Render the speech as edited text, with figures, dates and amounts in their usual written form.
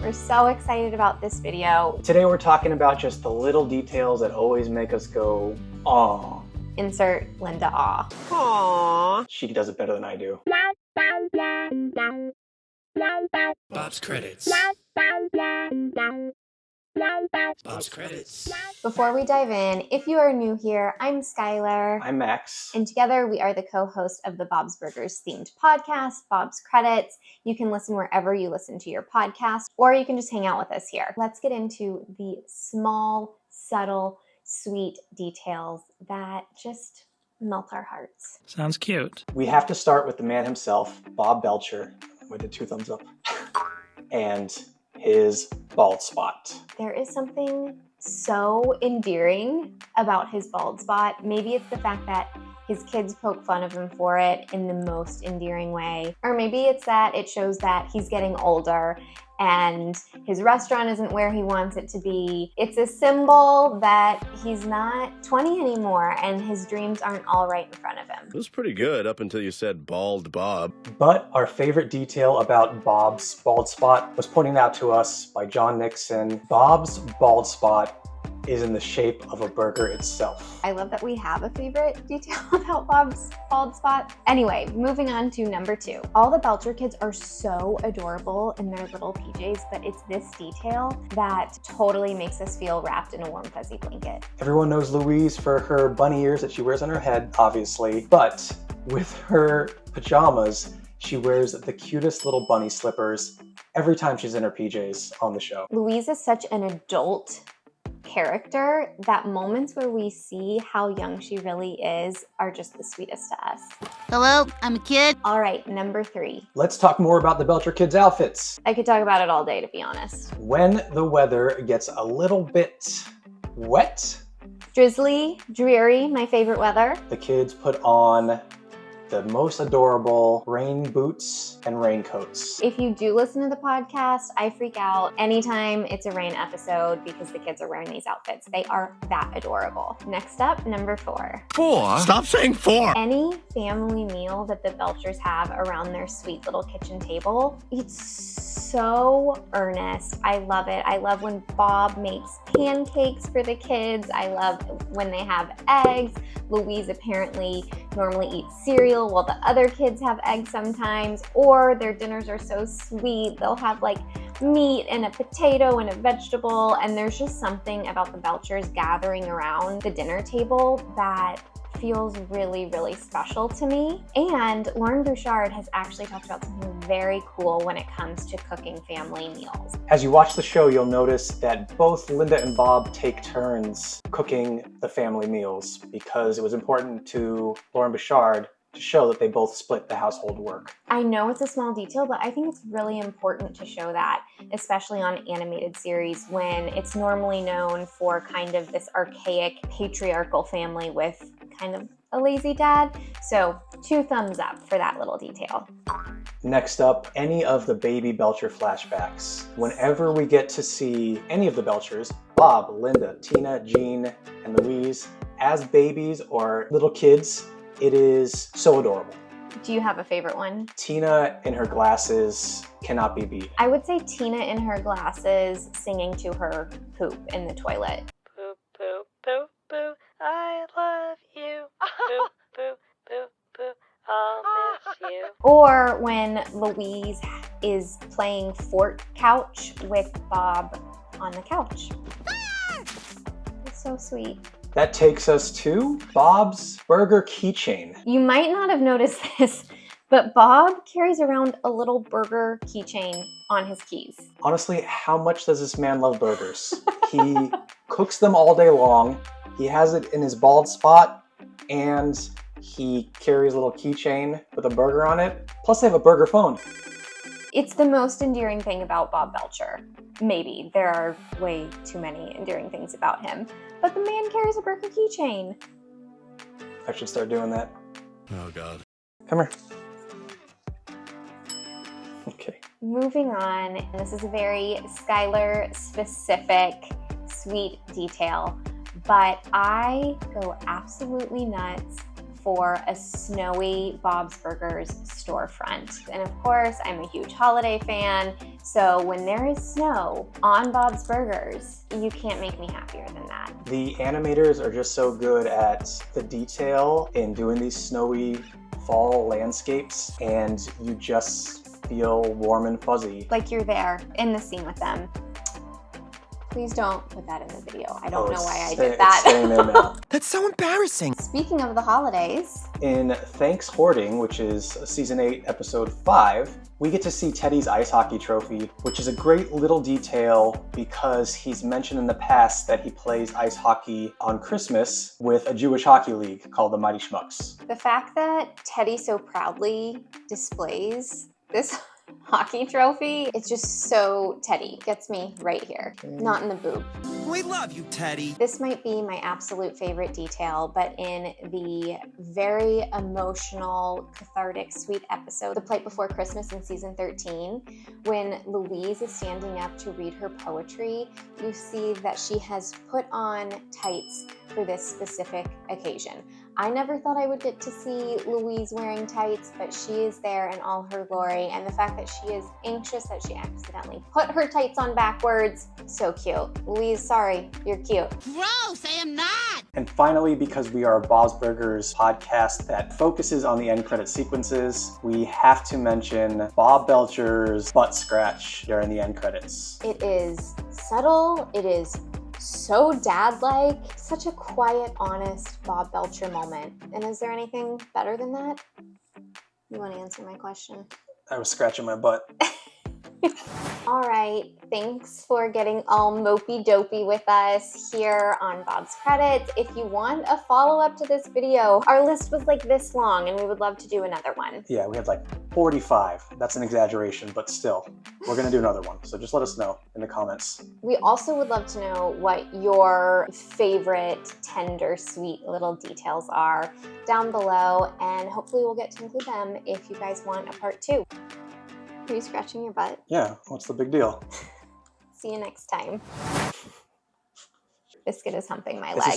We're so excited about this video. Today we're talking about just the little details that always make us go, aww. Insert Linda aw. Aww. She does it better than I do. Bob's Credits. Bob's Credits. Before we dive in, if you are new here, I'm Skylar. I'm Max. And together we are the co-host of the Bob's Burgers themed podcast, Bob's Credits. You can listen wherever you listen to your podcast, or you can just hang out with us here. Let's get into the small, subtle, sweet details that just melt our hearts. Sounds cute. We have to start with the man himself, Bob Belcher, with the 2 thumbs up, and his bald spot. There is something so endearing about his bald spot. Maybe it's the fact that his kids poke fun of him for it in the most endearing way. Or maybe it's that it shows that he's getting older and his restaurant isn't where he wants it to be. It's a symbol that he's not 20 anymore and his dreams aren't all right in front of him. It was pretty good up until you said Bald Bob. But our favorite detail about Bob's bald spot was pointed out to us by John Nixon. Bob's bald spot is in the shape of a burger itself. I love that we have a favorite detail about Bob's bald spot. Anyway, moving on to number 2. All the Belcher kids are so adorable in their little PJs, but it's this detail that totally makes us feel wrapped in a warm, fuzzy blanket. Everyone knows Louise for her bunny ears that she wears on her head, obviously, but with her pajamas, she wears the cutest little bunny slippers every time she's in her PJs on the show. Louise is such an adult character that moments where we see how young she really is are just the sweetest to us. Hello, I'm a kid. All right, number 3. Let's talk more about the Belcher kids' outfits. I could talk about it all day, to be honest. When the weather gets a little bit wet, Drizzly, dreary, my favorite weather. the kids put on the most adorable rain boots and raincoats. If you do listen to the podcast, I freak out anytime it's a rain episode because the kids are wearing these outfits. They are that adorable. Next up, number 4. 4? Stop saying 4! Any family meal that the Belchers have around their sweet little kitchen table, it's so earnest. I love it. I love when Bob makes pancakes for the kids. I love when they have eggs. Louise apparently normally eats cereal while the other kids have eggs sometimes, or their dinners are so sweet. They'll have like meat and a potato and a vegetable, and there's just something about the Belchers gathering around the dinner table that feels really, really special to me. And Lauren Bouchard has actually talked about something very cool when it comes to cooking family meals. As you watch the show, you'll notice that both Linda and Bob take turns cooking the family meals because it was important to Lauren Bouchard to show that they both split the household work. I know it's a small detail, but I think it's really important to show that, especially on animated series when it's normally known for kind of this archaic patriarchal family with kind of a lazy dad. So 2 thumbs up for that little detail. Next up, any of the baby Belcher flashbacks. Whenever we get to see any of the Belchers, Bob, Linda, Tina, Jean, and Louise, as babies or little kids, it is so adorable. Do you have a favorite one? Tina in her glasses cannot be beat. I would say Tina in her glasses singing to her poop in the toilet. Poop, poop, poop, poop, I love you. Poop, poop, poop, poop, I'll miss you. Or when Louise is playing Fort Couch with Bob on the couch. It's so sweet. That takes us to Bob's burger keychain. You might not have noticed this, but Bob carries around a little burger keychain on his keys. Honestly, how much does this man love burgers? He cooks them all day long. He has it in his bald spot, and he carries a little keychain with a burger on it. Plus, they have a burger phone. It's the most endearing thing about Bob Belcher. Maybe. There are way too many endearing things about him. But the man carries a burger keychain. I should start doing that. Oh, God. Come here. Okay. Moving on, this is a very Skylar specific, sweet detail, but I go absolutely nuts for a snowy Bob's Burgers storefront. And of course, I'm a huge holiday fan, so when there is snow on Bob's Burgers, you can't make me happier than that. The animators are just so good at the detail in doing these snowy fall landscapes, and you just feel warm and fuzzy. Like you're there in the scene with them. Please don't put that in the video. I don't know why I did that. It's staying in now. That's so embarrassing. Speaking of the holidays, In Thanks Hoarding, which is season 8, episode 5, we get to see Teddy's ice hockey trophy, which is a great little detail because he's mentioned in the past that he plays ice hockey on Christmas with a Jewish hockey league called the Mighty Schmucks. the fact that Teddy so proudly displays this hockey trophy, it's just so Teddy. Gets me right here. Not in the boob. We love you, Teddy. This might be my absolute favorite detail, but in the very emotional, cathartic, sweet episode, The Plight Before Christmas in season 13, when Louise is standing up to read her poetry, you see that she has put on tights for this specific occasion. I never thought I would get to see Louise wearing tights, but she is there in all her glory, and the fact that she is anxious that she accidentally put her tights on backwards, so cute. Louise, sorry, you're cute. Gross, I am not! And finally, because we are a Bob's Burgers podcast that focuses on the end credit sequences, we have to mention Bob Belcher's butt scratch during the end credits. It is subtle, it is so dad-like, such a quiet, honest Bob Belcher moment. And is there anything better than that? You want to answer my question? I was scratching my butt. All right, thanks for getting all mopey-dopey with us here on Bob's Credits. If you want a follow-up to this video, our list was like this long and we would love to do another one. Yeah, we had like 45. That's an exaggeration, but still, we're gonna do another one. So just let us know in the comments. We also would love to know what your favorite tender, sweet little details are down below, and hopefully we'll get to include them if you guys want a part 2. Are you scratching your butt? Yeah, what's the big deal? See you next time. Biscuit is humping my This is leg.